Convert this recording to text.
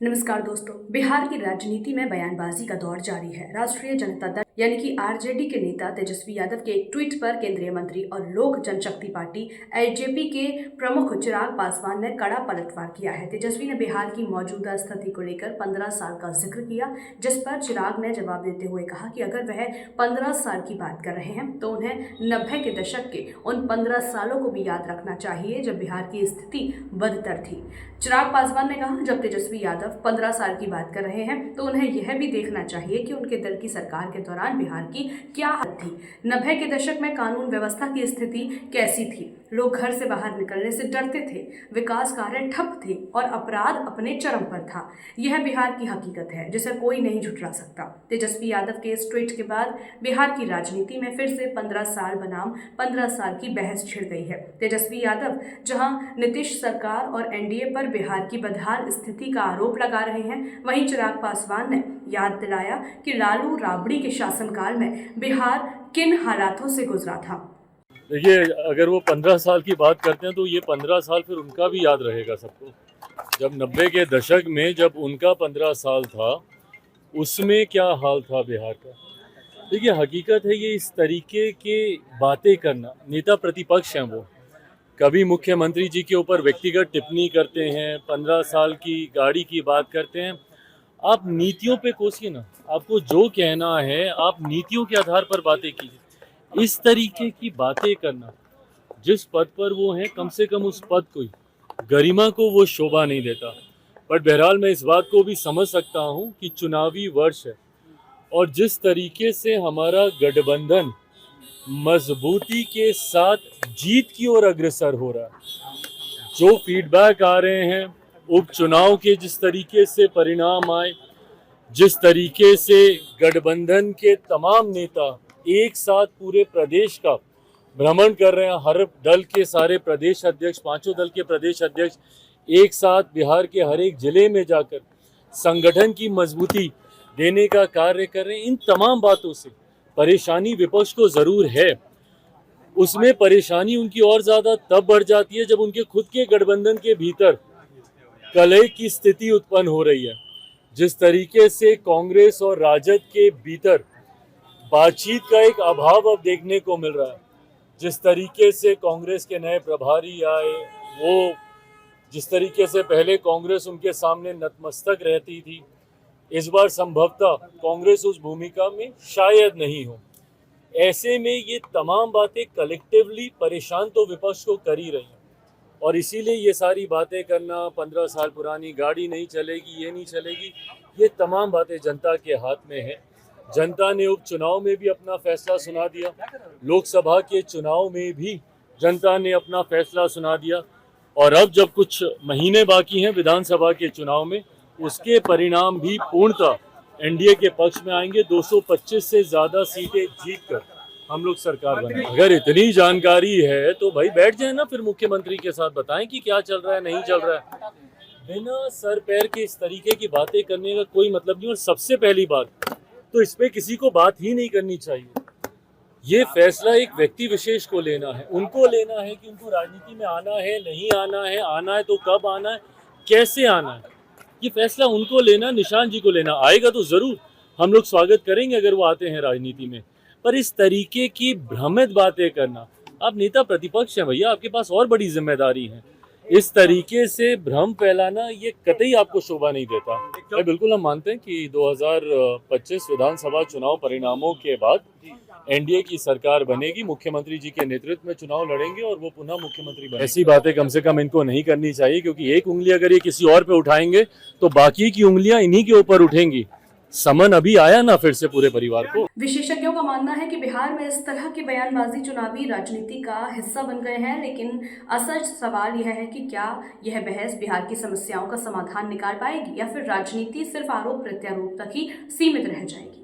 नमस्कार दोस्तों। बिहार की राजनीति में बयानबाजी का दौर जारी है। राष्ट्रीय जनता दल यानी कि आरजेडी के नेता तेजस्वी यादव के एक ट्वीट पर केंद्रीय मंत्री और लोक जनशक्ति पार्टी एलजेपी के प्रमुख चिराग पासवान ने कड़ा पलटवार किया है। तेजस्वी ने बिहार की मौजूदा स्थिति को लेकर 15 साल का जिक्र किया, जिस पर चिराग ने जवाब देते हुए कहा कि अगर वह 15 साल की बात कर रहे हैं तो उन्हें 90 के दशक के उन 15 सालों को भी याद रखना चाहिए जब बिहार की स्थिति बदतर थी। चिराग पासवान ने कहा, जब तेजस्वी यादव 15 साल की बात कर रहे हैं तो उन्हें यह भी देखना चाहिए कि उनके दल की सरकार के दौरान बिहार की क्या हालत थी। 90 के दशक में कानून व्यवस्था की स्थिति कैसी थी? लोग घर से बाहर निकलने से डरते थे, विकास कार्य ठप थे और अपराध अपने चरम पर था। यह बिहार की हकीकत है जिसे कोई नहीं झुठला सकता। तेजस्वी यादव के इस ट्वीट के बाद बिहार की राजनीति में फिर से 15 साल बनाम 15 साल की बहस छिड़ गई है। तेजस्वी यादव जहां नीतीश सरकार और एनडीए पर बिहार की बदहाल स्थिति का आरोप लगा रहे हैं, वहीं चिराग पासवान ने याद दिलाया कि लालू राबड़ी के शासनकाल में बिहार किन हालातों से गुजरा था। देखिए, अगर वो 15 साल की बात करते हैं तो ये 15 साल फिर उनका भी याद रहेगा सबको। जब 90 के दशक में जब उनका 15 साल था, उसमें क्या हाल था बिहार का। देखिए, हकीकत है ये इस तरीके के बातें करना, नेता प्रतिपक्ष हैं वो, कभी मुख्यमंत्री जी के ऊपर व्यक्तिगत टिप्पणी करते हैं, 15 साल की गाड़ी की बात करते हैं। आप नीतियों पे कोसिए ना, आपको जो कहना है आप नीतियों के आधार पर बातें कीजिए। इस तरीके की बातें करना, जिस पद पर वो हैं, कम से कम उस पद को, गरिमा को वो शोभा नहीं देता। बट बहरहाल मैं इस बात को भी समझ सकता हूँ कि चुनावी वर्ष है और जिस तरीके से हमारा गठबंधन मजबूती के साथ जीत की ओर अग्रसर हो रहा है, जो फीडबैक आ रहे हैं उपचुनाव के, जिस तरीके से परिणाम आए, जिस तरीके से गठबंधन के तमाम नेता एक साथ पूरे प्रदेश का भ्रमण कर रहे हैं, हर दल के सारे प्रदेश अध्यक्ष, पांचों दल के प्रदेश अध्यक्ष एक साथ बिहार के हर एक जिले में जाकर संगठन की मजबूती देने का कार्य कर रहे हैं। इन तमाम बातों से परेशानी विपक्ष को जरूर है। उसमें परेशानी उनकी और ज्यादा तब बढ़ जाती है जब उनके खुद के गठबंधन के भीतर कलह की स्थिति उत्पन्न हो रही है। जिस तरीके से कांग्रेस और राजद के भीतर बातचीत का एक अभाव अब देखने को मिल रहा है, जिस तरीके से कांग्रेस के नए प्रभारी आए, वो जिस तरीके से पहले कांग्रेस उनके सामने नतमस्तक रहती थी, इस बार संभवतः कांग्रेस उस भूमिका में शायद नहीं हो। ऐसे में ये तमाम बातें कलेक्टिवली परेशान तो विपक्ष को कर ही रही हैं और इसीलिए ये सारी बातें करना, 15 साल पुरानी गाड़ी नहीं चलेगी, ये नहीं चलेगी, ये तमाम बातें जनता के हाथ में है। जनता ने उपचुनाव में भी अपना फैसला सुना दिया, लोकसभा के चुनाव में भी जनता ने अपना फैसला सुना दिया और अब जब कुछ महीने बाकी हैं विधानसभा के चुनाव में, उसके परिणाम भी पूर्णतः एनडीए के पक्ष में आएंगे। 225 से ज्यादा सीटें जीतकर हम लोग सरकार बनाएंगे। अगर इतनी जानकारी है तो भाई बैठ जाए ना, फिर मुख्यमंत्री के साथ बताएं कि क्या चल रहा है, नहीं चल रहा है। बिना सर पैर के इस तरीके की बातें करने का कोई मतलब नहीं। और सबसे पहली बात तो इस पे किसी को बात ही नहीं करनी चाहिए। ये फैसला एक व्यक्ति विशेष को लेना है, उनको लेना है कि उनको राजनीति में आना है, नहीं आना है तो कब आना है, कैसे आना है, ये फैसला उनको लेना, निशान जी को लेना। आएगा तो जरूर हम लोग स्वागत करेंगे अगर वो आते हैं राजनीति में, पर इस तरीके की भ्रमित बातें करना, आप नेता प्रतिपक्ष हैं भैया, आपके पास और बड़ी जिम्मेदारी है। इस तरीके से भ्रम फैलाना ये कतई आपको शोभा नहीं देता। बिल्कुल हम मानते हैं कि 2025 विधानसभा चुनाव परिणामों के बाद एनडीए की सरकार बनेगी, मुख्यमंत्री जी के नेतृत्व में चुनाव लड़ेंगे और वो पुनः मुख्यमंत्री बनेंगे। ऐसी बातें कम से कम इनको नहीं करनी चाहिए, क्योंकि एक उंगली अगर ये किसी और पे उठाएंगे तो बाकी की उंगलियां इन्हीं के ऊपर उठेंगी। समन अभी आया ना फिर से पूरे परिवार को। विशेषज्ञों का मानना है कि बिहार में इस तरह की बयानबाजी चुनावी राजनीति का हिस्सा बन गए हैं, लेकिन असल सवाल यह है कि क्या यह बहस बिहार की समस्याओं का समाधान निकाल पाएगी या फिर राजनीति सिर्फ आरोप प्रत्यारोप तक ही सीमित रह जाएगी।